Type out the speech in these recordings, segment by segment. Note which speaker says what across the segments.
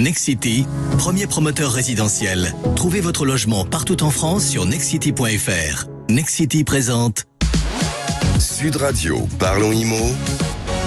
Speaker 1: Nexity, premier promoteur résidentiel. Trouvez votre logement partout en France sur nexity.fr. Nexity présente
Speaker 2: Sud Radio, parlons IMO.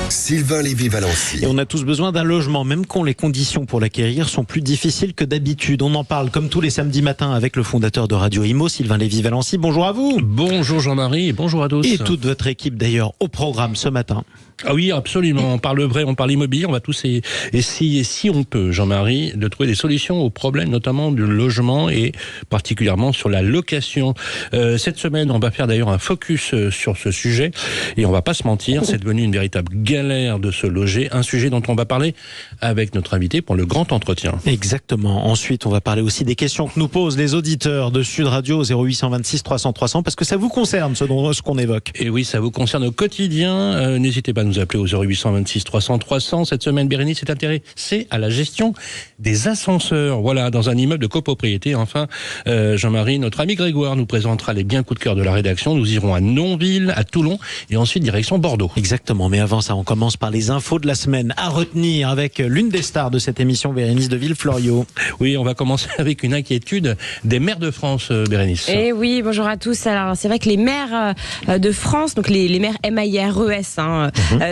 Speaker 2: Sylvain Lévy-Valency.
Speaker 3: Et on a tous besoin d'un logement, même quand les conditions pour l'acquérir sont plus difficiles que d'habitude. On en parle comme tous les samedis matins avec le fondateur de Radio IMO, Sylvain Lévy-Valency. Bonjour à vous.
Speaker 4: Bonjour Jean-Marie et bonjour à tous.
Speaker 3: Et toute votre équipe d'ailleurs au programme ce matin.
Speaker 4: Ah oui, absolument. On parle vrai, on parle immobilier, on va tous essayer, si on peut, Jean-Marie, de trouver des solutions aux problèmes, notamment du logement et particulièrement sur la location. Cette semaine, on va faire d'ailleurs un focus sur ce sujet et on va pas se mentir, c'est devenu une véritable galère de se loger, un sujet dont on va parler avec notre invité pour le grand entretien.
Speaker 3: Exactement. Ensuite, on va parler aussi des questions que nous posent les auditeurs de Sud Radio 0826 300 300 parce que ça vous concerne ce qu'on évoque.
Speaker 4: Et oui, ça vous concerne au quotidien. N'hésitez pas à nous appeler au 0826 300 300. Cette semaine, Bérénice est intéressée à la gestion des ascenseurs. Voilà, dans un immeuble de copropriété. Enfin, Jean-Marie, notre ami Grégoire nous présentera les biens coups de cœur de la rédaction. Nous irons à Nonville, à Toulon et ensuite direction Bordeaux.
Speaker 3: Exactement, mais avant ça, on commence par les infos de la semaine à retenir avec l'une des stars de cette émission, Bérénice de Villefloriot.
Speaker 4: Oui, on va commencer avec une inquiétude des maires de France, Bérénice.
Speaker 5: Eh oui, bonjour à tous. Alors, c'est vrai que les maires de France, donc les maires MAIRES,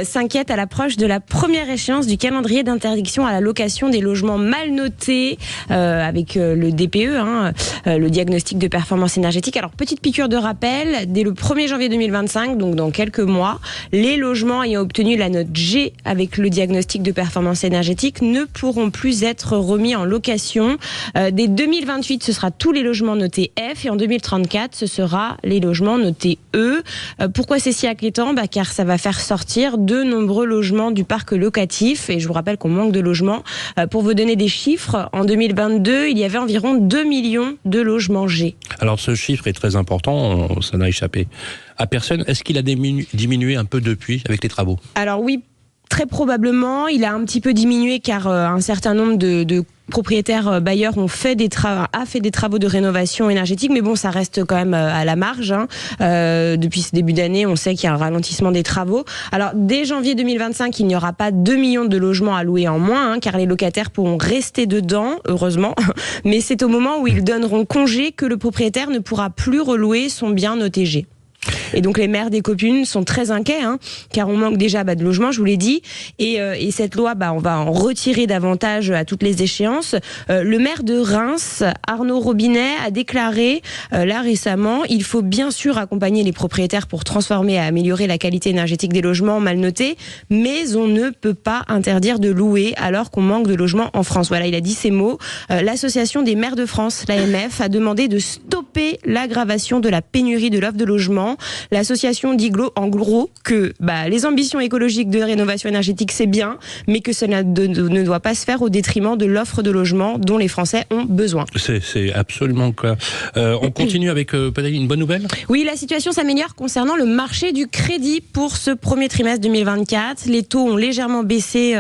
Speaker 5: s'inquiètent à l'approche de la première échéance du calendrier d'interdiction à la location des logements mal notés avec le DPE, le diagnostic de performance énergétique. Alors, petite piqûre de rappel, dès le 1er janvier 2025, donc dans quelques mois, les logements ayant obtenu la note G avec le diagnostic de performance énergétique ne pourront plus être remis en location. Dès 2028, ce sera tous les logements notés F et en 2034, ce sera les logements notés E. Pourquoi c'est si inquiétant ? Car ça va faire sortir de nombreux logements du parc locatif et je vous rappelle qu'on manque de logements. Pour vous donner des chiffres, en 2022, il y avait environ 2 millions de logements G.
Speaker 4: Alors ce chiffre est très important, ça n'a échappé à personne. Est-ce qu'il a diminué un peu depuis avec les travaux ?
Speaker 5: Alors oui, très probablement, il a un petit peu diminué car un certain nombre de propriétaires bailleurs ont fait des travaux de rénovation énergétique, mais bon, ça reste quand même à la marge. Depuis ce début d'année, on sait qu'il y a un ralentissement des travaux. Alors, dès janvier 2025, il n'y aura pas 2 millions de logements à louer en moins, car les locataires pourront rester dedans, heureusement. Mais c'est au moment où ils donneront congé que le propriétaire ne pourra plus relouer son bien noté G. Et donc les maires des communes sont très inquiets, car on manque déjà de logements, je vous l'ai dit. Et cette loi, on va en retirer davantage à toutes les échéances. Le maire de Reims, Arnaud Robinet, a déclaré là récemment, il faut bien sûr accompagner les propriétaires pour transformer et améliorer la qualité énergétique des logements mal notés, mais on ne peut pas interdire de louer alors qu'on manque de logements en France. Voilà, il a dit ces mots. L'Association des maires de France, l'AMF, a demandé de stopper l'aggravation de la pénurie de l'offre de logements. L'association dit en gros que les ambitions écologiques de rénovation énergétique, c'est bien, mais que cela ne doit pas se faire au détriment de l'offre de logement dont les Français ont besoin.
Speaker 4: C'est absolument clair. On continue avec peut-être une bonne nouvelle ?
Speaker 5: Oui, la situation s'améliore concernant le marché du crédit pour ce premier trimestre 2024. Les taux ont légèrement baissé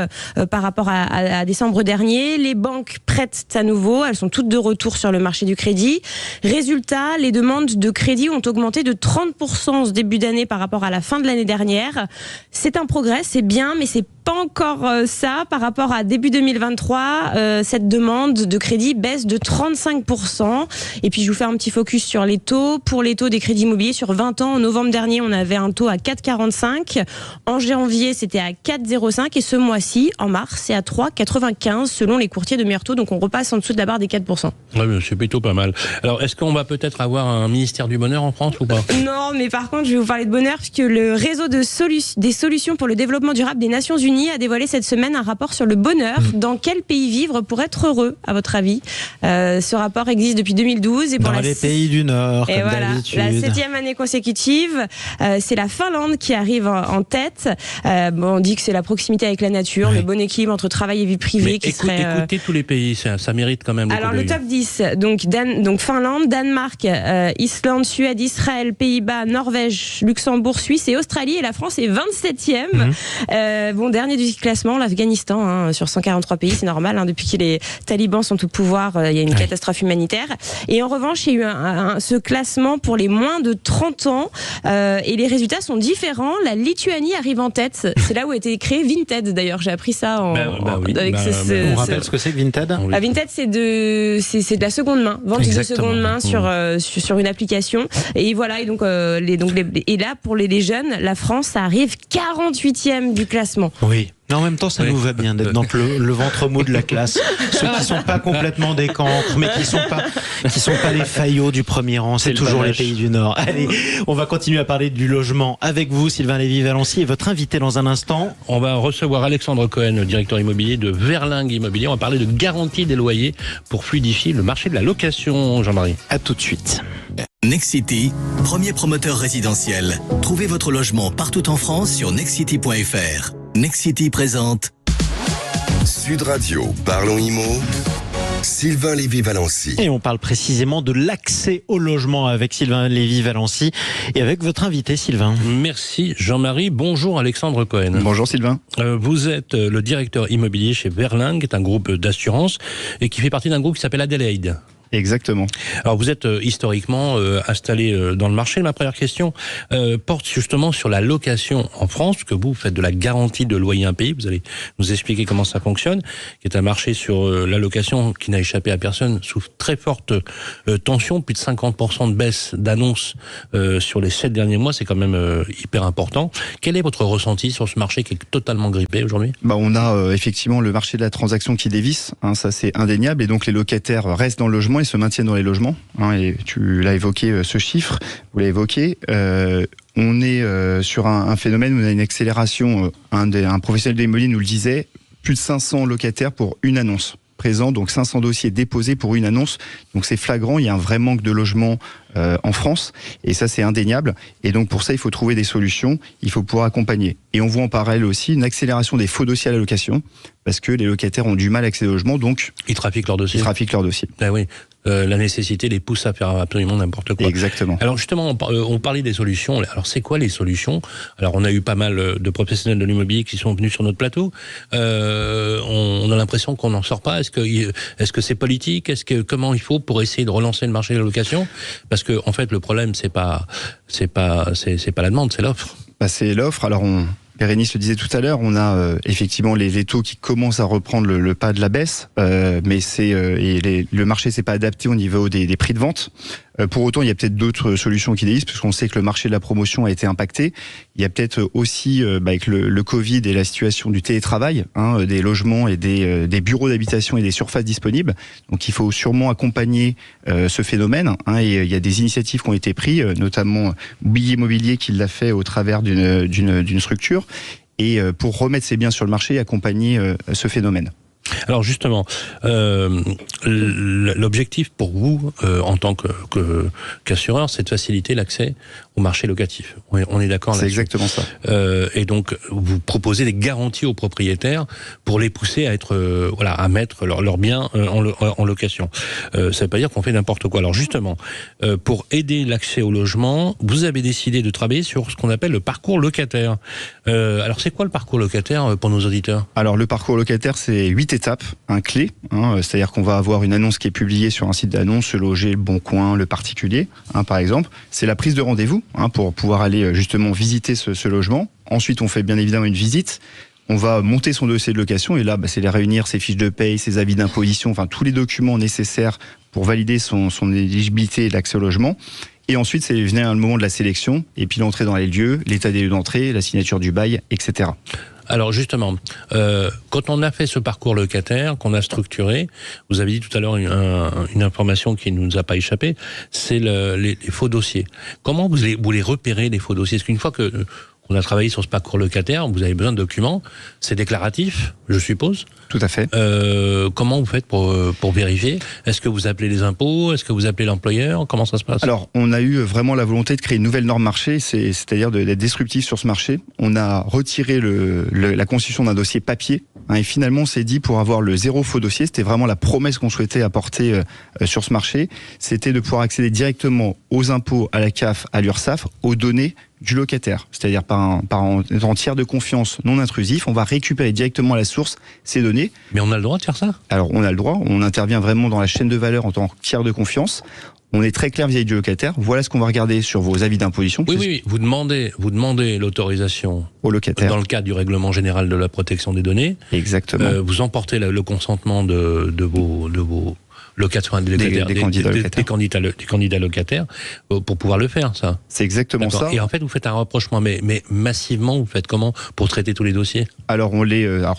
Speaker 5: par rapport à décembre dernier. Les banques prêtent à nouveau, elles sont toutes de retour sur le marché du crédit. Résultat, les demandes de crédit ont augmenté de 30% ce début d'année par rapport à la fin de l'année dernière. C'est un progrès, c'est bien, mais c'est pas encore ça. Par rapport à début 2023, cette demande de crédit baisse de 35%. Et puis je vous fais un petit focus sur les taux. Pour les taux des crédits immobiliers sur 20 ans, en novembre dernier, on avait un taux à 4,45. En janvier, c'était à 4,05. Et ce mois-ci, en mars, c'est à 3,95 selon les courtiers de meilleurs taux. Donc on repasse en dessous de la barre des 4%.
Speaker 4: Oui, c'est plutôt pas mal. Alors, est-ce qu'on va peut-être avoir un ministère du bonheur en France ou pas ?
Speaker 5: Non, mais par contre, je vais vous parler de bonheur puisque le réseau des solutions pour le développement durable des Nations Unies a dévoilé cette semaine un rapport sur le bonheur. Dans quel pays vivre pour être heureux, à votre avis ? Ce rapport existe depuis 2012. Et pour
Speaker 3: dans les pays du Nord,
Speaker 5: et
Speaker 3: comme
Speaker 5: voilà,
Speaker 3: d'habitude.
Speaker 5: La 7e année consécutive, c'est la Finlande qui arrive en tête. On dit que c'est la proximité avec la nature, le bon équilibre entre travail et vie privée.
Speaker 4: Écoutez tous les pays, ça mérite quand même.
Speaker 5: Alors le top 10, donc Finlande, Danemark, Islande, Suède, Israël, Pays-Bas, Norvège, Norvège, Luxembourg, Suisse et Australie. Et la France est 27e. Bon, dernier du classement, l'Afghanistan, sur 143 pays, c'est normal. Depuis que les talibans sont au pouvoir, il y a une catastrophe humanitaire. Et en revanche, il y a eu ce classement pour les moins de 30 ans. Et les résultats sont différents. La Lituanie arrive en tête. C'est là où a été créé Vinted, d'ailleurs. J'ai appris ça
Speaker 3: on rappelle ce que c'est que Vinted.
Speaker 5: Vinted, c'est de la seconde main. Vente de seconde main sur une application. Et voilà. Et donc, et là, pour les jeunes, la France, ça arrive 48e du classement.
Speaker 3: Oui. Mais en même temps, ça nous va bien d'être dans le ventre mou de la classe. Ceux qui sont pas complètement des cancres, mais qui sont pas les faillots du premier rang. C'est toujours les pays du Nord. Allez, on va continuer à parler du logement avec vous, Sylvain Lévy-Valency, et votre invité dans un instant.
Speaker 4: On va recevoir Alexandre Cohen, directeur immobilier de Verlingue Immobilier. On va parler de garantie des loyers pour fluidifier le marché de la location, Jean-Marie.
Speaker 3: À tout de suite.
Speaker 1: Nexity, premier promoteur résidentiel. Trouvez votre logement partout en France sur nexity.fr. Nexity présente
Speaker 2: Sud Radio, Parlons Immo, Sylvain Lévy-Valency.
Speaker 3: Et on parle précisément de l'accès au logement avec Sylvain Lévy-Valency et avec votre invité, Sylvain.
Speaker 4: Merci Jean-Marie. Bonjour Alexandre Cohen.
Speaker 6: Bonjour Sylvain.
Speaker 4: Vous êtes le directeur immobilier chez Verlingue, qui est un groupe d'assurance et qui fait partie d'un groupe qui s'appelle Adelaide.
Speaker 6: Exactement.
Speaker 4: Alors vous êtes historiquement installé dans le marché. Ma première question porte justement sur la location en France, que vous faites de la garantie de loyer impayé. Vous allez nous expliquer comment ça fonctionne, qui est un marché sur la location qui n'a échappé à personne, sous très forte tension, plus de 50% de baisse d'annonces sur les 7 derniers mois, c'est quand même hyper important. Quel est votre ressenti sur ce marché qui est totalement grippé aujourd'hui ?
Speaker 6: On a effectivement le marché de la transaction qui dévisse, ça c'est indéniable, et donc les locataires restent dans le logement et se maintiennent dans les logements, et tu l'as évoqué, ce chiffre, vous l'avez évoqué. On est sur un phénomène où on a une accélération, un professionnel de l'immobilier nous le disait, plus de 500 locataires pour une annonce présent, donc 500 dossiers déposés pour une annonce, donc c'est flagrant, il y a un vrai manque de logements en France, et ça c'est indéniable, et donc pour ça il faut trouver des solutions, il faut pouvoir accompagner. Et on voit en parallèle aussi une accélération des faux dossiers à la location, parce que les locataires ont du mal à accéder au logement, donc
Speaker 4: ils trafiquent leurs dossiers. Ah oui. La nécessité les pousse à faire absolument n'importe quoi.
Speaker 6: Exactement.
Speaker 4: Alors justement, on parlait des solutions. Alors c'est quoi les solutions ? Alors on a eu pas mal de professionnels de l'immobilier qui sont venus sur notre plateau. On a l'impression qu'on n'en sort pas. Est-ce que c'est politique ? Comment il faut pour essayer de relancer le marché de la location ? Parce que en fait le problème c'est pas la demande, c'est l'offre.
Speaker 6: C'est l'offre. Alors Bérénice le disait tout à l'heure, on a effectivement les taux qui commencent à reprendre le pas de la baisse, mais le marché s'est pas adapté au niveau des prix de vente. Pour autant, il y a peut-être d'autres solutions qui dévisent, puisqu'on sait que le marché de la promotion a été impacté. Il y a peut-être aussi, avec le Covid et la situation du télétravail, des logements et des bureaux d'habitation et des surfaces disponibles. Donc il faut sûrement accompagner ce phénomène. Et il y a des initiatives qui ont été prises, notamment Billet Immobilier qui l'a fait au travers d'une structure, et pour remettre ses biens sur le marché et accompagner ce phénomène.
Speaker 4: Alors justement, l'objectif pour vous, en tant qu'assureur, c'est de faciliter l'accès au marché locatif. On est d'accord là-dessus.
Speaker 6: C'est exactement ça.
Speaker 4: Et donc, vous proposez des garanties aux propriétaires pour les pousser à être, à mettre leurs biens en location. Ça ne veut pas dire qu'on fait n'importe quoi. Alors justement, pour aider l'accès au logement, vous avez décidé de travailler sur ce qu'on appelle le parcours locataire. Alors c'est quoi le parcours locataire pour nos auditeurs ?
Speaker 6: Alors le parcours locataire, c'est 8 étapes, clés. C'est-à-dire qu'on va avoir une annonce qui est publiée sur un site d'annonce, Se Loger, Le Bon Coin, Le Particulier, par exemple. C'est la prise de rendez-vous pour pouvoir aller justement visiter ce logement. Ensuite, on fait bien évidemment une visite. On va monter son dossier de location et là, c'est les réunir, ses fiches de paye, ses avis d'imposition, tous les documents nécessaires pour valider son éligibilité et l'accès au logement. Et ensuite, c'est venir le moment de la sélection et puis l'entrée dans les lieux, l'état des lieux d'entrée, la signature du bail, etc.
Speaker 4: Alors justement, quand on a fait ce parcours locataire, qu'on a structuré, vous avez dit tout à l'heure une information qui ne nous a pas échappé, c'est les faux dossiers. Comment vous les repérez, les faux dossiers ? Parce qu'une fois on a travaillé sur ce parcours locataire, vous avez besoin de documents, c'est déclaratif, je suppose.
Speaker 6: Tout à fait.
Speaker 4: Comment vous faites pour vérifier? Est-ce que vous appelez les impôts? Est-ce que vous appelez l'employeur? Comment ça se passe?
Speaker 6: Alors, on a eu vraiment la volonté de créer une nouvelle norme marché, c'est-à-dire d'être disruptif sur ce marché. On a retiré la constitution d'un dossier papier, et finalement, on s'est dit, pour avoir le zéro faux dossier, c'était vraiment la promesse qu'on souhaitait apporter sur ce marché, c'était de pouvoir accéder directement aux impôts, à la CAF, à l'URSSAF, aux données du locataire, c'est-à-dire par un tiers de confiance non intrusif, on va récupérer directement à la source ces données.
Speaker 4: Mais on a le droit de faire ça?
Speaker 6: Alors on a le droit, on intervient vraiment dans la chaîne de valeur en tant que tiers de confiance. On est très clair vis-à-vis du locataire. Voilà ce qu'on va regarder sur vos avis d'imposition.
Speaker 4: Oui. Vous demandez l'autorisation
Speaker 6: au locataire
Speaker 4: dans le cadre du règlement général de la protection des données.
Speaker 6: Exactement.
Speaker 4: Vous emportez le consentement de vos locataires, des candidats locataires pour pouvoir le faire, ça.
Speaker 6: C'est exactement ça.
Speaker 4: Et en fait, vous faites un rapprochement, mais massivement, vous faites comment pour traiter tous les dossiers?
Speaker 6: Alors,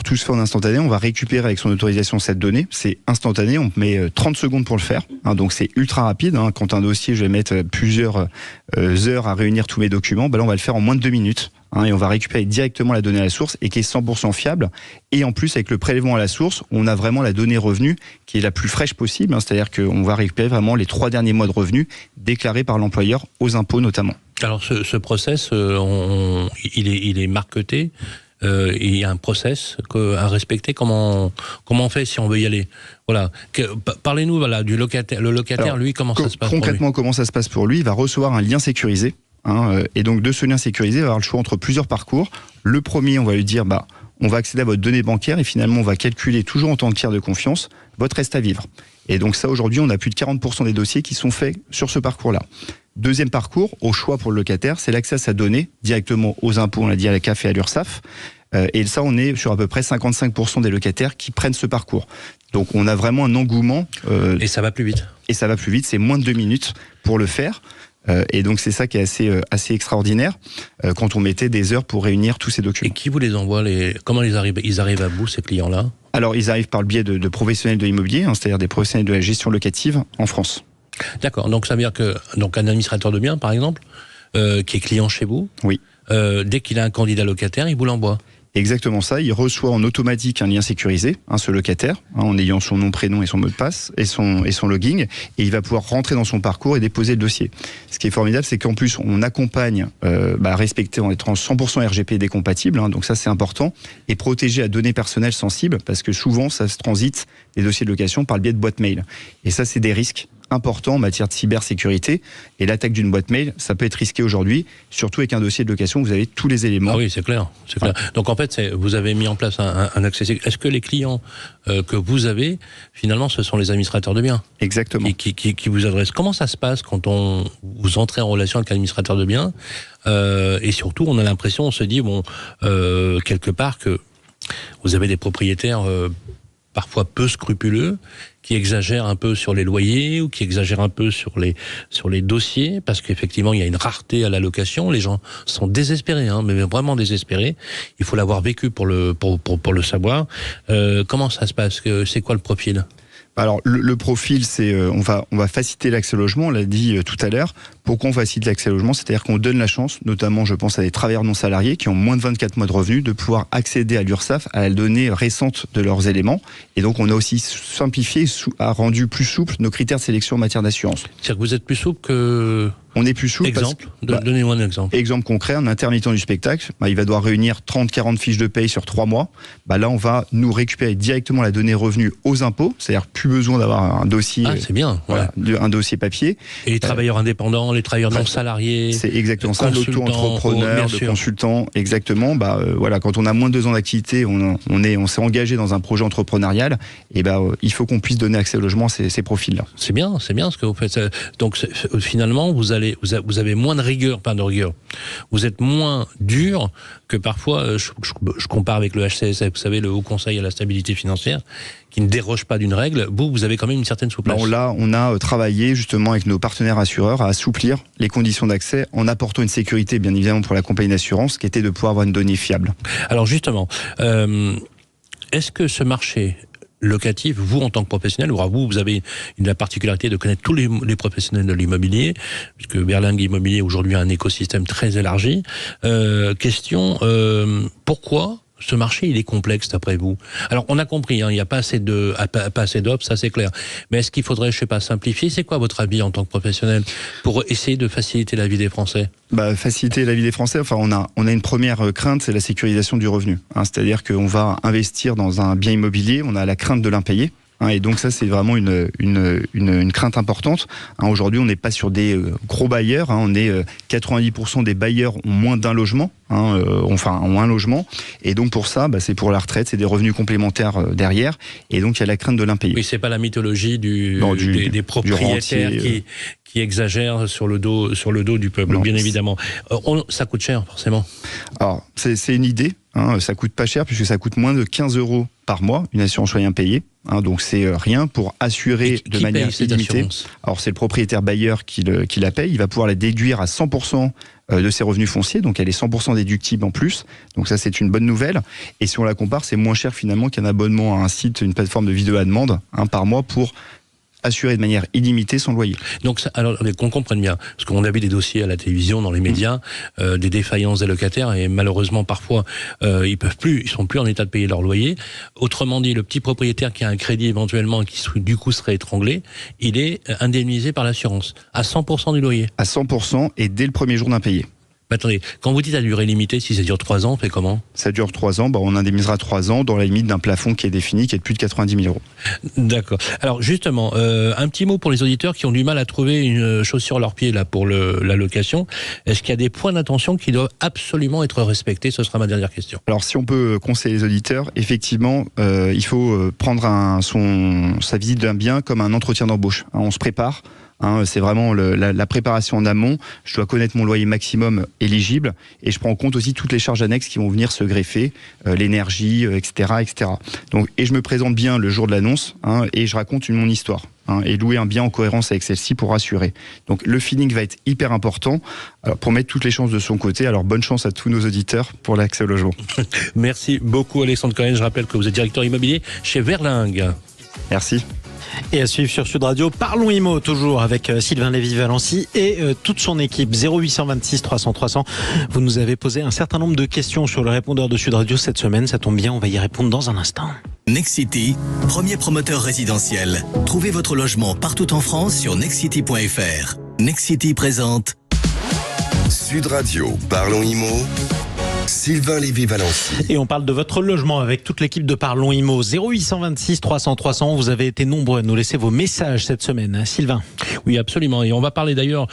Speaker 6: tout se fait en instantané. On va récupérer avec son autorisation cette donnée. C'est instantané. On met 30 secondes pour le faire. Donc, c'est ultra rapide. Quand un dossier, je vais mettre plusieurs heures à réunir tous mes documents, là, on va le faire en moins de 2 minutes. Et on va récupérer directement la donnée à la source et qui est 100% fiable. Et en plus, avec le prélèvement à la source, on a vraiment la donnée revenu qui est la plus fraîche possible. C'est-à-dire qu'on va récupérer vraiment les 3 derniers mois de revenus déclarés par l'employeur aux impôts notamment.
Speaker 4: Alors ce process, il est marketé. Il y a un process à respecter. Comment on fait si on veut y aller? Voilà. Parlez-nous du locataire. Le locataire, alors, lui, comment ça se passe?
Speaker 6: Concrètement, comment ça se passe pour lui? Il va recevoir un lien sécurisé. Et donc de ce lien sécurisé, il va avoir le choix entre plusieurs parcours. Le premier, on va lui dire, on va accéder à votre donnée bancaire et finalement on va calculer toujours en tant que tiers de confiance votre reste à vivre. Et donc ça, aujourd'hui, on a plus de 40% des dossiers qui sont faits sur ce parcours-là. Deuxième parcours, au choix pour le locataire, c'est l'accès à sa donnée directement aux impôts, on l'a dit, à la CAF et à l'URSSAF. Et ça, on est sur à peu près 55% des locataires qui prennent ce parcours. Donc on a vraiment un engouement.
Speaker 4: Et ça va plus vite.
Speaker 6: Et ça va plus vite, c'est moins de 2 minutes pour le faire. Et donc c'est ça qui est assez extraordinaire quand on mettait des heures pour réunir tous ces documents.
Speaker 4: Et qui vous les envoie? Comment ils arrivent à bout, ces clients-là?
Speaker 6: Alors ils arrivent par le biais de professionnels de l'immobilier, c'est-à-dire des professionnels de la gestion locative en France.
Speaker 4: D'accord, donc ça veut dire que un administrateur de biens, par exemple, qui est client chez vous,
Speaker 6: oui.
Speaker 4: Dès qu'il a un candidat locataire, il vous l'envoie.
Speaker 6: Exactement ça, il reçoit en automatique un lien sécurisé, ce locataire, en ayant son nom, prénom et son mot de passe et son logging, et il va pouvoir rentrer dans son parcours et déposer le dossier. Ce qui est formidable, c'est qu'en plus on accompagne à respecter en étant 100% RGPD compatible, donc ça c'est important, et protéger à données personnelles sensibles, parce que souvent ça se transite les dossiers de location par le biais de boîte mail. Et ça c'est des risques important en matière de cybersécurité, et l'attaque d'une boîte mail, ça peut être risqué aujourd'hui, surtout avec un dossier de location où vous avez tous les éléments.
Speaker 4: Ah oui, c'est clair. Ouais. Donc en fait, vous avez mis en place un accès. Est-ce que les clients que vous avez, finalement, ce sont les administrateurs de biens?
Speaker 6: Exactement.
Speaker 4: Qui vous adressent. Comment ça se passe quand vous entrez en relation avec l'administrateur de biens et surtout, on a l'impression, on se dit, quelque part, que vous avez des propriétaires parfois peu scrupuleux, qui exagèrent un peu sur les loyers ou qui exagèrent un peu sur les dossiers, parce qu'effectivement il y a une rareté à la location. Les gens sont désespérés, mais vraiment désespérés. Il faut l'avoir vécu pour le savoir. Comment ça se passe? C'est quoi le profil?
Speaker 6: Alors le profil, c'est on va faciliter l'accès au logement, on l'a dit tout à l'heure. Pourquoi on facilite l'accès au logement? C'est-à-dire qu'on donne la chance, notamment je pense à des travailleurs non salariés qui ont moins de 24 mois de revenus, de pouvoir accéder à l'URSSAF, à la donnée récente de leurs éléments. Et donc on a aussi simplifié, rendu plus souple nos critères de sélection en matière d'assurance.
Speaker 4: C'est-à-dire que vous êtes plus souple que...
Speaker 6: On est plus souple.
Speaker 4: Exemple, donnez-moi un exemple.
Speaker 6: Exemple concret, un intermittent du spectacle, il va devoir réunir 30-40 fiches de paye sur 3 mois. Là, on va nous récupérer directement la donnée revenu aux impôts, c'est-à-dire plus besoin d'avoir un dossier.
Speaker 4: Ah, c'est bien.
Speaker 6: Voilà, un dossier papier.
Speaker 4: Et les travailleurs indépendants, les travailleurs non salariés.
Speaker 6: C'est exactement ça, l'auto-entrepreneur, le consultant, exactement. Voilà, quand on a moins de 2 ans d'activité, on s'est engagé dans un projet entrepreneurial, et il faut qu'on puisse donner accès au logement à ces profils-là.
Speaker 4: C'est bien ce que vous faites. Donc finalement, vous avez moins de rigueur, vous êtes moins dur que parfois, je compare avec le HCSF, vous savez, le Haut Conseil à la stabilité financière, qui ne déroge pas d'une règle. Vous avez quand même une certaine souplesse.
Speaker 6: Là, on a travaillé justement avec nos partenaires assureurs à assouplir les conditions d'accès en apportant une sécurité, bien évidemment, pour la compagnie d'assurance, qui était de pouvoir avoir une donnée fiable.
Speaker 4: Alors justement, est-ce que ce marché locatif, vous en tant que professionnel, vous avez la particularité de connaître tous les professionnels de l'immobilier, puisque Berlingue Immobilier aujourd'hui a un écosystème très élargi. Question, pourquoi ce marché, il est complexe d'après vous? Alors, on a compris, il n'y a pas assez d'offres, ça c'est clair. Mais est-ce qu'il faudrait, simplifier? C'est quoi votre avis en tant que professionnel pour essayer de faciliter la vie des Français?
Speaker 6: Faciliter la vie des Français, on a une première crainte, c'est la sécurisation du revenu. C'est-à-dire qu'on va investir dans un bien immobilier, on a la crainte de l'impayé. Et donc ça, c'est vraiment une crainte importante. Aujourd'hui, on n'est pas sur des gros bailleurs. On est 90% des bailleurs ont moins d'un logement, ont un logement. Et donc pour ça, c'est pour la retraite, c'est des revenus complémentaires derrière. Et donc il y a la crainte de l'impayé.
Speaker 4: Oui, c'est pas la mythologie des propriétaires qui exagèrent sur le dos du peuple, bien évidemment. Ça coûte cher, forcément.
Speaker 6: Alors c'est une idée. Ça coûte pas cher puisque ça coûte moins de 15 € par mois, une assurance loyer impayé. Donc c'est rien pour assurer de manière illimitée. Alors c'est le propriétaire bailleur qui la paye. Il va pouvoir la déduire à 100% de ses revenus fonciers, donc elle est 100% déductible en plus. Donc ça, c'est une bonne nouvelle. Et si on la compare, c'est moins cher finalement qu'un abonnement à un site, une plateforme de vidéo à demande par mois pour assurer de manière illimitée son loyer.
Speaker 4: Donc, alors qu'on comprenne bien, parce qu'on a vu des dossiers à la télévision, dans les médias, des défaillances des locataires, et malheureusement parfois ils sont plus en état de payer leur loyer. Autrement dit, le petit propriétaire qui a un crédit éventuellement et qui du coup serait étranglé, il est indemnisé par l'assurance à 100% du loyer.
Speaker 6: À 100% et dès le premier jour d'impayé.
Speaker 4: Attendez, quand vous dites à durée limitée, si ça dure 3 ans, on fait comment?
Speaker 6: Ça dure 3 ans, on indemnisera 3 ans dans la limite d'un plafond qui est défini, qui est de plus de 90 000 €.
Speaker 4: D'accord. Alors justement, un petit mot pour les auditeurs qui ont du mal à trouver une chaussure à leurs pieds là, pour la location. Est-ce qu'il y a des points d'attention qui doivent absolument être respectés? Ce sera ma dernière question.
Speaker 6: Alors si on peut conseiller les auditeurs, effectivement, il faut prendre sa visite d'un bien comme un entretien d'embauche. On se prépare. C'est vraiment la préparation en amont. Je dois connaître mon loyer maximum éligible et je prends en compte aussi toutes les charges annexes qui vont venir se greffer, l'énergie, etc., etc. Donc, et je me présente bien le jour de l'annonce et je raconte mon histoire. Et louer un bien en cohérence avec celle-ci pour rassurer. Donc le feeling va être hyper important pour mettre toutes les chances de son côté. Alors bonne chance à tous nos auditeurs pour l'accès au logement.
Speaker 4: Merci beaucoup Alexandre Cohen. Je rappelle que vous êtes directeur immobilier chez Berlingue.
Speaker 6: Merci.
Speaker 3: Et à suivre sur Sud Radio, Parlons Immo, toujours avec Sylvain Lévy-Valency et toute son équipe. 0826 300 300. Vous nous avez posé un certain nombre de questions sur le répondeur de Sud Radio cette semaine. Ça tombe bien, on va y répondre dans un instant.
Speaker 1: Nexity, premier promoteur résidentiel. Trouvez votre logement partout en France sur nexity.fr. Nexity présente
Speaker 2: Sud Radio, Parlons Immo. Sylvain Lévy-Valency.
Speaker 3: Et on parle de votre logement avec toute l'équipe de Parlons Immo. 0826 300 300. Vous avez été nombreux à nous laisser vos messages cette semaine, Sylvain.
Speaker 4: Oui, absolument. Et on va parler d'ailleurs,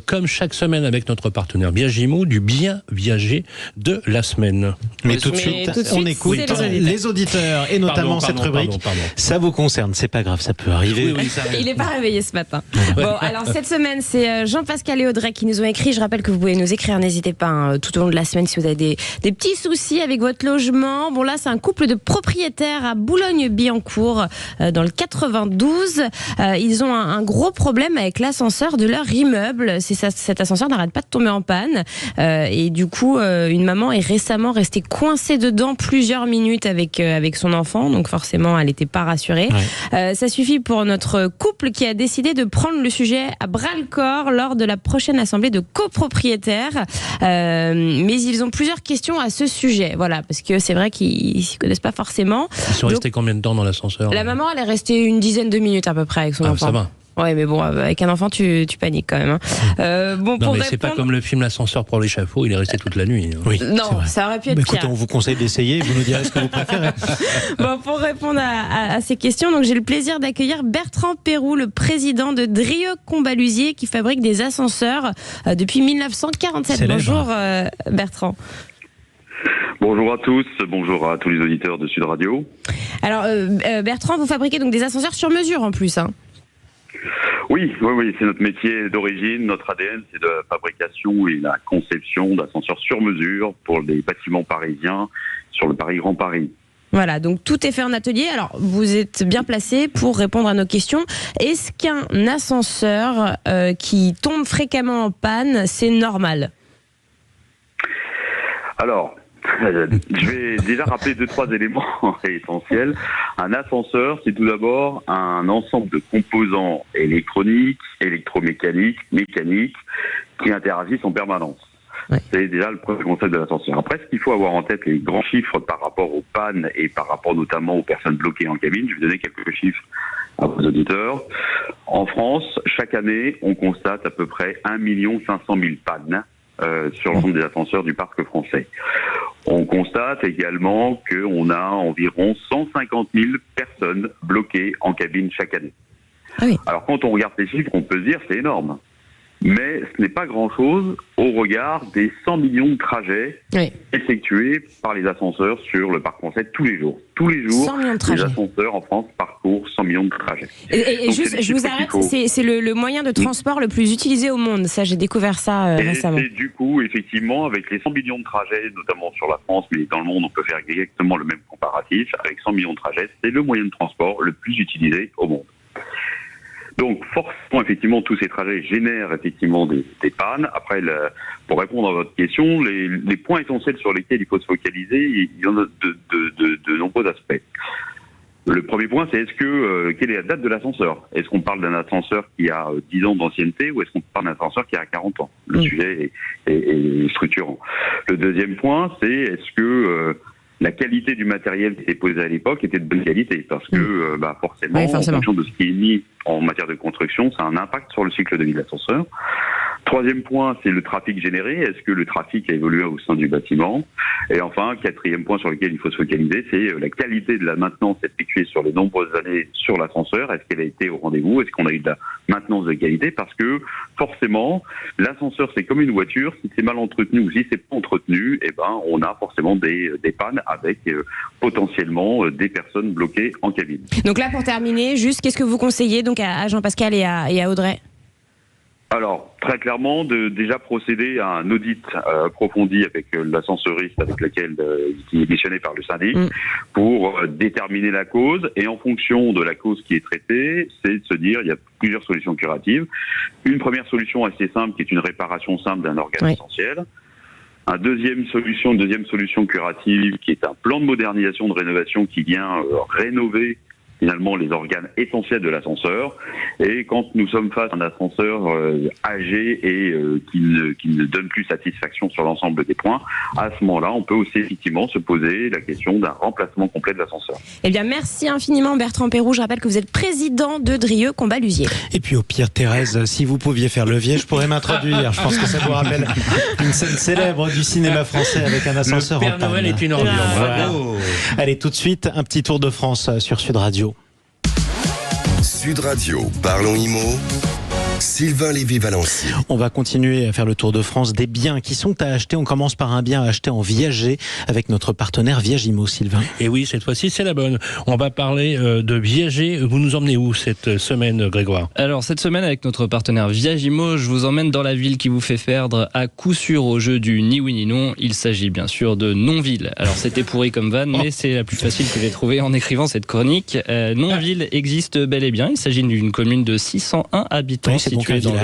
Speaker 4: comme chaque semaine avec notre partenaire Viagimo, du bien viager de la semaine.
Speaker 3: Mais tout de suite, on écoute les auditeurs et notamment cette rubrique. Ça vous concerne, c'est pas grave, ça peut arriver.
Speaker 5: Oui, il n'est pas réveillé ce matin. Bon, alors cette semaine, c'est Jean-Pascal et Audrey qui nous ont écrit. Je rappelle que vous pouvez nous écrire, n'hésitez pas tout au long de la semaine si vous avez des petits soucis avec votre logement. Bon, là, c'est un couple de propriétaires à Boulogne-Billancourt, dans le 92. Ils ont un gros problème avec l'ascenseur de leur immeuble. Cet ascenseur n'arrête pas de tomber en panne. Et du coup, une maman est récemment restée coincée dedans plusieurs minutes avec son enfant. Donc forcément, elle n'était pas rassurée. Ouais. Ça suffit pour notre couple qui a décidé de prendre le sujet à bras-le-corps lors de la prochaine assemblée de copropriétaires. Mais ils ont plusieurs questions à ce sujet. Voilà, parce que c'est vrai qu'ils ne s'y connaissent pas forcément.
Speaker 4: Ils sont restés combien de temps dans l'ascenseur?
Speaker 5: La maman, elle est restée une dizaine de minutes à peu près avec son enfant.
Speaker 4: Ça va.
Speaker 5: Ouais, mais bon, avec un enfant, tu paniques quand même.
Speaker 4: Non, mais c'est pas comme le film L'ascenseur pour l'échafaud, il est resté toute la nuit.
Speaker 3: Oui,
Speaker 5: non, ça aurait pu être pire.
Speaker 3: Écoutez, on vous conseille d'essayer, vous nous direz ce que vous préférez.
Speaker 5: Bon, pour répondre à ces questions, donc j'ai le plaisir d'accueillir Bertrand Pérou, le président de Drieux-Combalusier, qui fabrique des ascenseurs depuis 1947. Célèbre. Bonjour Bertrand.
Speaker 7: Bonjour à tous, bonjour à tous les auditeurs de Sud Radio.
Speaker 5: Alors Bertrand, vous fabriquez donc des ascenseurs sur mesure en plus, hein?
Speaker 7: Oui, c'est notre métier d'origine, notre ADN, c'est de la fabrication et la conception d'ascenseurs sur mesure pour les bâtiments parisiens sur le Paris Grand Paris.
Speaker 5: Voilà, donc tout est fait en atelier. Alors, vous êtes bien placé pour répondre à nos questions. Est-ce qu'un ascenseur qui tombe fréquemment en panne, c'est normal ?
Speaker 7: Alors, Je vais déjà rappeler 2-3 éléments essentiels. Un ascenseur, c'est tout d'abord un ensemble de composants électroniques, électromécaniques, mécaniques, qui interagissent en permanence. Ouais. C'est déjà le premier concept de l'ascenseur. Après, ce qu'il faut avoir en tête, les grands chiffres par rapport aux pannes et par rapport notamment aux personnes bloquées en cabine. Je vais donner quelques chiffres à vos auditeurs. En France, chaque année, on constate à peu près 1 500 000 pannes sur l'ensemble des ascenseurs du parc français. On constate également qu'on a environ 150 000 personnes bloquées en cabine chaque année. Ah oui. Alors quand on regarde ces chiffres, on peut se dire c'est énorme. Mais ce n'est pas grand-chose au regard des 100 millions de trajets effectués par les ascenseurs sur le parc français tous les jours. Tous les jours, les ascenseurs en France parcourent 100 millions de trajets.
Speaker 5: Et juste, je vous arrête, c'est le moyen de transport le plus utilisé au monde. Ça, j'ai découvert ça récemment.
Speaker 7: Et du coup, effectivement, avec les 100 millions de trajets, notamment sur la France, mais dans le monde, on peut faire exactement le même comparatif. Avec 100 millions de trajets, c'est le moyen de transport le plus utilisé au monde. Donc forcément, effectivement, tous ces trajets génèrent effectivement des pannes. Après, pour répondre à votre question, les points essentiels sur lesquels il faut se focaliser, il y en a de nombreux aspects. Le premier point, c'est quelle est la date de l'ascenseur ? Est-ce qu'on parle d'un ascenseur qui a 10 ans d'ancienneté ou est-ce qu'on parle d'un ascenseur qui a 40 ans ? Le sujet est structurant. Le deuxième point, c'est est-ce que la qualité du matériel qui était posé à l'époque était de bonne qualité, parce que forcément, en fonction de ce qui est mis en matière de construction, ça a un impact sur le cycle de vie de l'ascenseur. Troisième point, c'est le trafic généré. Est-ce que le trafic a évolué au sein du bâtiment ? Et enfin, quatrième point sur lequel il faut se focaliser, c'est la qualité de la maintenance effectuée sur les nombreuses années sur l'ascenseur. Est-ce qu'elle a été au rendez-vous ? Est-ce qu'on a eu de la maintenance de qualité ? Parce que forcément, l'ascenseur, c'est comme une voiture. Si c'est mal entretenu ou si c'est pas entretenu, on a forcément des pannes avec potentiellement des personnes bloquées en cabine.
Speaker 5: Donc là, pour terminer, juste, qu'est-ce que vous conseillez donc à Jean-Pascal et à Audrey ?
Speaker 7: Alors, très clairement, de déjà procéder à un audit approfondi avec l'ascenseuriste avec laquelle qui est missionné par le syndic pour déterminer la cause. Et en fonction de la cause qui est traitée, c'est de se dire il y a plusieurs solutions curatives. Une première solution assez simple qui est une réparation simple d'un organe essentiel. Une deuxième solution curative qui est un plan de modernisation, de rénovation qui vient rénover finalement les organes essentiels de l'ascenseur. Et quand nous sommes face à un ascenseur âgé et qui ne donne plus satisfaction sur l'ensemble des points, à ce moment-là, on peut aussi effectivement se poser la question d'un remplacement complet de l'ascenseur.
Speaker 5: Eh bien, merci infiniment Bertrand Perroux. Je rappelle que vous êtes président de Drieux Combat-Lusier.
Speaker 3: Et puis au pire, Thérèse, si vous pouviez faire levier, je pourrais m'introduire. Je pense que ça vous rappelle une scène célèbre du cinéma français avec un ascenseur en panne.
Speaker 4: Le Père Noël est une ordure.
Speaker 3: Bravo. Allez, tout de suite, un petit tour de France sur Sud Radio.
Speaker 2: Sud Radio, parlons IMO. Sylvain Lévy-Valency.
Speaker 3: On va continuer à faire le tour de France des biens qui sont à acheter. On commence par un bien à acheter en viager avec notre partenaire Viagimo, Sylvain.
Speaker 4: Et oui, cette fois-ci, c'est la bonne. On va parler de viager. Vous nous emmenez où cette semaine, Grégoire ?
Speaker 8: Alors, cette semaine, avec notre partenaire Viagimo, je vous emmène dans la ville qui vous fait perdre à coup sûr au jeu du ni oui ni non. Il s'agit bien sûr de Nonville. Alors, c'était pourri comme vanne, mais c'est la plus facile que j'ai trouvée en écrivant cette chronique. Nonville existe bel et bien. Il s'agit d'une commune de 601 habitants.
Speaker 3: Oui, situé dans
Speaker 8: tout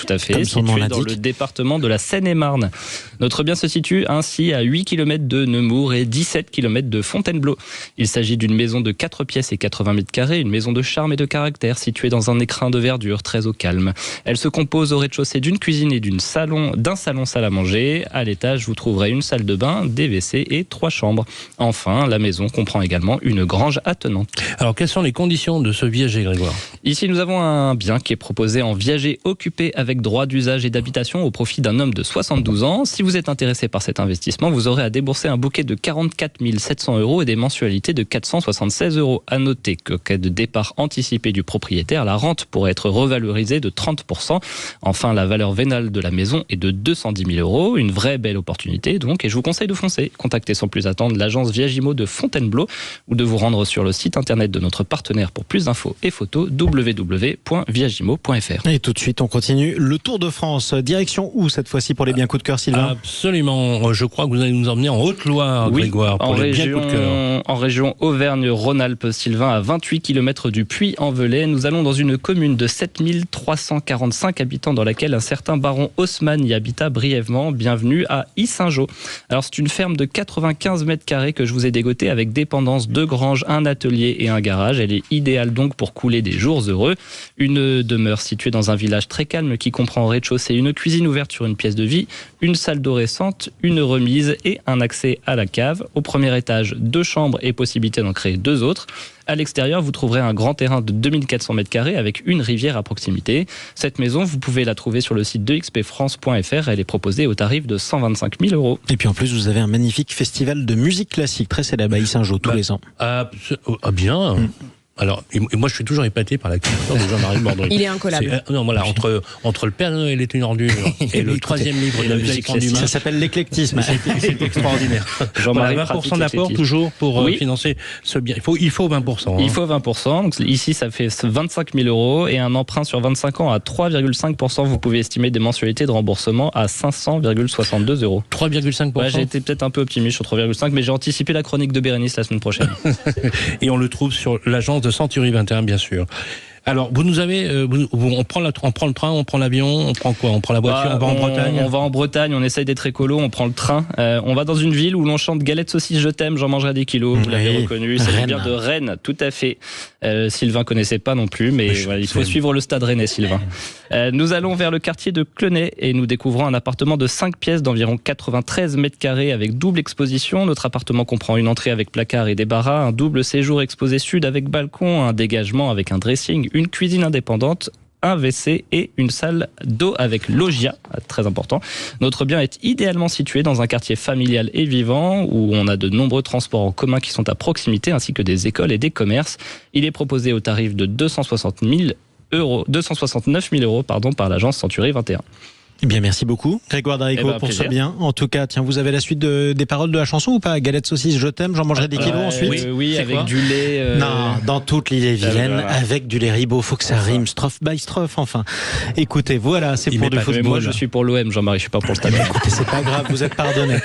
Speaker 8: à fait, situé dans le département de la Seine-et-Marne. Notre bien se situe ainsi à 8 km de Nemours et 17 km de Fontainebleau. Il s'agit d'une maison de 4 pièces et 80 mètres carrés, une maison de charme et de caractère située dans un écrin de verdure très au calme. Elle se compose au rez-de-chaussée d'une cuisine et d'un salon salle à manger. À l'étage, vous trouverez une salle de bain, des WC et 3 chambres. Enfin, la maison comprend également une grange attenante.
Speaker 4: Alors, quelles sont les conditions de ce viager, Grégoire ?
Speaker 8: Ici, nous avons un bien qui est proposé en viager occupé avec droit d'usage et d'habitation au profit d'un homme de 72 ans. Si vous êtes intéressé par cet investissement, vous aurez à débourser un bouquet de 44 700 € et des mensualités de 476 €. À noter qu'au cas de départ anticipé du propriétaire, la rente pourrait être revalorisée de 30%. Enfin, la valeur vénale de la maison est de 210 000 €. Une vraie belle opportunité donc, et je vous conseille de foncer. Contactez sans plus attendre l'agence Viagimo de Fontainebleau ou de vous rendre sur le site internet de notre partenaire pour plus d'infos et photos www.viagimo.fr.
Speaker 3: Et tout de suite, on continue le Tour de France. Direction où cette fois-ci pour les biens coups de cœur, Sylvain ?
Speaker 4: Absolument. Je crois que vous allez nous emmener en Haute-Loire, Grégoire, pour les biens coups de cœur.
Speaker 8: En région Auvergne-Rhône-Alpes, Sylvain, à 28 km du Puy-en-Velay. Nous allons dans une commune de 7345 habitants dans laquelle un certain baron Haussmann y habita brièvement. Bienvenue à Yssingeaux. Alors, c'est une ferme de 95 mètres carrés que je vous ai dégotée avec dépendance, 2 granges, un atelier et un garage. Elle est idéale donc pour couler des jours heureux. Une demeure située dans un village très calme qui comprend au rez-de-chaussée une cuisine ouverte sur une pièce de vie, une salle d'eau récente, une remise et un accès à la cave. Au premier étage, 2 chambres et possibilité d'en créer 2 autres. À l'extérieur, vous trouverez un grand terrain de 2400 mètres carrés avec une rivière à proximité. Cette maison, vous pouvez la trouver sur le site de xpfrance.fr. Elle est proposée au tarif de 125 000 €.
Speaker 3: Et puis en plus, vous avez un magnifique festival de musique classique très célèbre à Yssingeaux tous les ans.
Speaker 4: Bien. Alors, et moi, je suis toujours épaté par la culture de Jean-Marie Bordry.
Speaker 5: Il est incollable.
Speaker 4: Non, voilà, entre le Père Noël est une ordure et le 3e livre de la musique classique.
Speaker 3: Ça s'appelle l'éclectisme.
Speaker 4: C'est extraordinaire. Jean-Marie, 20% d'apport toujours pour financer ce bien. Il faut 20%.
Speaker 8: Il faut 20%. Donc ici, ça fait 25 000 € et un emprunt sur 25 ans à 3,5%. Vous pouvez estimer des mensualités de remboursement à 500,62 €.
Speaker 4: 3,5%.
Speaker 8: Ouais, j'ai été peut-être un peu optimiste sur 3,5, mais j'ai anticipé la chronique de Bérénice la semaine prochaine.
Speaker 4: Et on le trouve sur l'agence de Century 21, bien sûr. Alors, vous nous avez, on prend le train, on prend l'avion, on prend quoi ? On prend la voiture, on va en Bretagne ?
Speaker 8: On va en Bretagne, on essaye d'être écolo, on prend le train. On va dans une ville où l'on chante galette saucisse je t'aime, j'en mangerai des kilos. Vous l'avez reconnu, c'est bien de Rennes, tout à fait. Sylvain connaissait pas non plus, mais voilà, il faut suivre le stade rennais, Sylvain. Nous allons vers le quartier de Clenay et nous découvrons un appartement de 5 pièces d'environ 93 mètres carrés avec double exposition. Notre appartement comprend une entrée avec placard et débarras, un double séjour exposé sud avec balcon, un dégagement avec un dressing, une cuisine indépendante, un WC et une salle d'eau avec loggia, très important. Notre bien est idéalement situé dans un quartier familial et vivant où on a de nombreux transports en commun qui sont à proximité ainsi que des écoles et des commerces. Il est proposé au tarif de 269 000 € par l'agence Century 21.
Speaker 3: Eh bien, merci beaucoup, Grégoire Darico, pour ce bien. En tout cas, tiens, vous avez la suite des paroles de la chanson ou pas ? Galette saucisse, je t'aime, j'en mangerai des kilos ensuite.
Speaker 8: Oui, avec du lait.
Speaker 3: Non, dans toute l'île-et-Vilaine, avec du lait Ribot, faut que ça rime, strophe by strophe, enfin. Écoutez, voilà, c'est pour du football.
Speaker 8: Moi, je suis pour l'OM, Jean-Marie, je suis pas pour le Stade.
Speaker 3: Écoutez, c'est pas grave, vous êtes pardonné.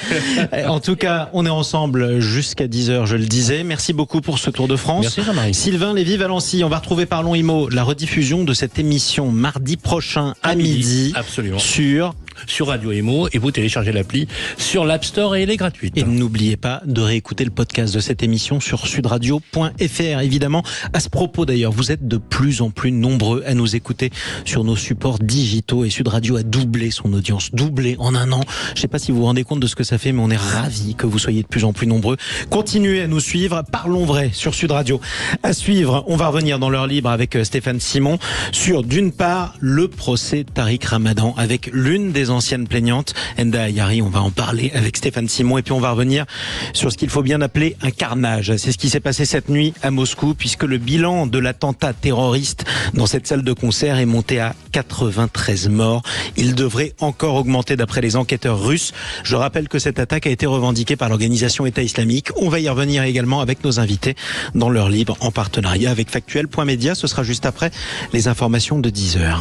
Speaker 3: En tout cas, on est ensemble jusqu'à 10h, je le disais. Merci beaucoup pour ce Tour de France.
Speaker 4: Merci, Jean-Marie.
Speaker 3: Sylvain Lévy-Valency, on va retrouver Parlons Immo, la rediffusion de cette émission mardi prochain à midi.
Speaker 4: Absolument.
Speaker 3: Sur
Speaker 4: Radio Imo, et vous téléchargez l'appli sur l'App Store et elle est gratuite.
Speaker 3: Et n'oubliez pas de réécouter le podcast de cette émission sur sudradio.fr. Évidemment, à ce propos d'ailleurs, vous êtes de plus en plus nombreux à nous écouter sur nos supports digitaux et Sud Radio a doublé son audience, doublé en un an. Je ne sais pas si vous vous rendez compte de ce que ça fait, mais on est ravis que vous soyez de plus en plus nombreux. Continuez à nous suivre, parlons vrai sur Sud Radio. À suivre, on va revenir dans l'heure libre avec Stéphane Simon sur d'une part le procès Tariq Ramadan avec l'une des anciennes plaignantes, Enda Ayari. On va en parler avec Stéphane Simon et puis on va revenir sur ce qu'il faut bien appeler un carnage. C'est ce qui s'est passé cette nuit à Moscou puisque le bilan de l'attentat terroriste dans cette salle de concert est monté à 93 morts. Il devrait encore augmenter d'après les enquêteurs russes. Je rappelle que cette attaque a été revendiquée par l'organisation État islamique. On va y revenir également avec nos invités dans l'heure libre en partenariat avec Factuel.media. Ce sera juste après les informations de 10h.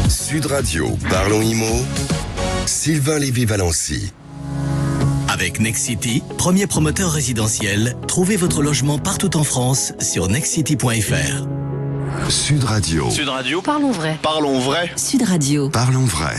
Speaker 2: Sud Radio, Parlons Immo, Sylvain Lévy-Valency.
Speaker 1: Avec Nexity, premier promoteur résidentiel, trouvez votre logement partout en France sur nexity.fr.
Speaker 2: Sud Radio.
Speaker 9: Parlons vrai.
Speaker 2: Parlons vrai.
Speaker 9: Sud Radio.
Speaker 2: Parlons vrai.